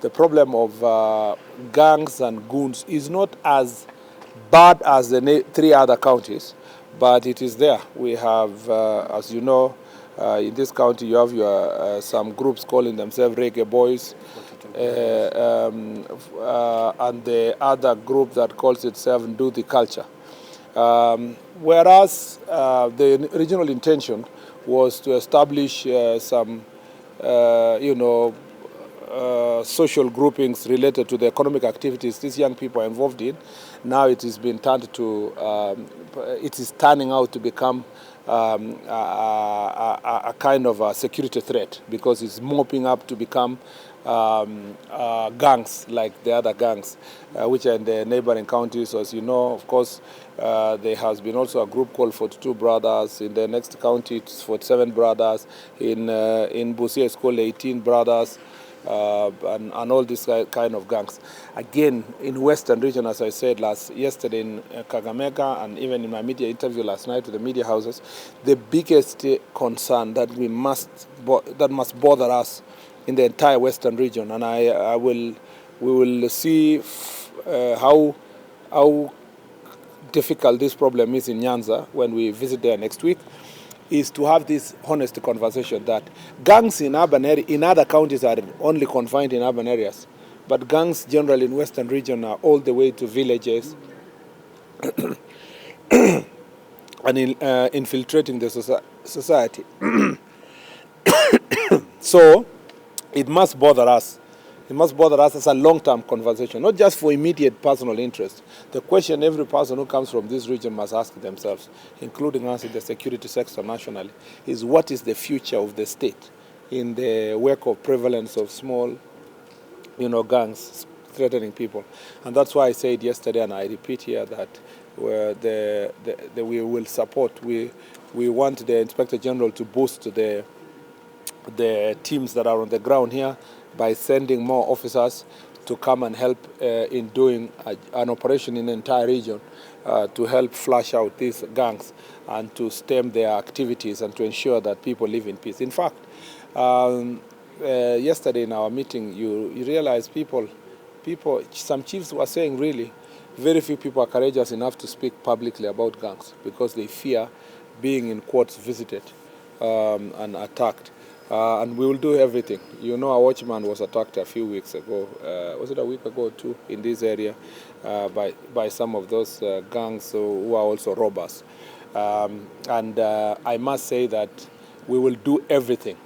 The problem of gangs and goons is not as bad as the three other counties, but it is there. We have, as you know, in this county you have some groups calling themselves reggae boys, and the other group that calls itself do the culture. Whereas the original intention was to establish some, social groupings related to the economic activities these young people are involved in. Now it has been turned to, it is turning out to become a kind of a security threat, because it's mopping up to become gangs like the other gangs, which are in the neighboring counties. As you know, of course, there has been also a group called 42 Brothers. In the next county, it's 47 Brothers. In Busia, it's called 18 Brothers. And all these kind of gangs. Again, in Western region, as I said yesterday in Kakamega, and even in my media interview last night to the media houses, the biggest concern that must bother us in the entire Western region, and we will see how difficult this problem is in Nyanza when we visit there next week, is to have this honest conversation that gangs in other counties are only confined in urban areas, but gangs generally in Western region are all the way to villages and infiltrating the society. So it must bother us. It must bother us as a long-term conversation, not just for immediate personal interest. The question every person who comes from this region must ask themselves, including us in the security sector nationally, is what is the future of the state in the wake of prevalence of small, gangs threatening people. And that's why I said yesterday, and I repeat here, that we will support. We want the Inspector General to boost the teams that are on the ground here by sending more officers to come and help in doing an operation in the entire region to help flush out these gangs and to stem their activities and to ensure that people live in peace. In fact, yesterday in our meeting, you realize some chiefs were saying really very few people are courageous enough to speak publicly about gangs because they fear being, in quotes, visited and attacked. And we will do everything. A watchman was attacked a few weeks ago. Was it a week ago or two in this area by some of those gangs who are also robbers. And I must say that we will do everything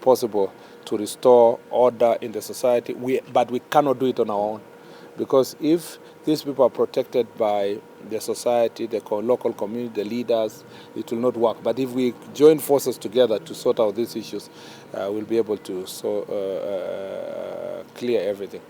possible to restore order in the society. But we cannot do it on our own. Because if these people are protected by the society, the local community, the leaders, it will not work. But if we join forces together to sort out these issues, we'll be able to clear everything.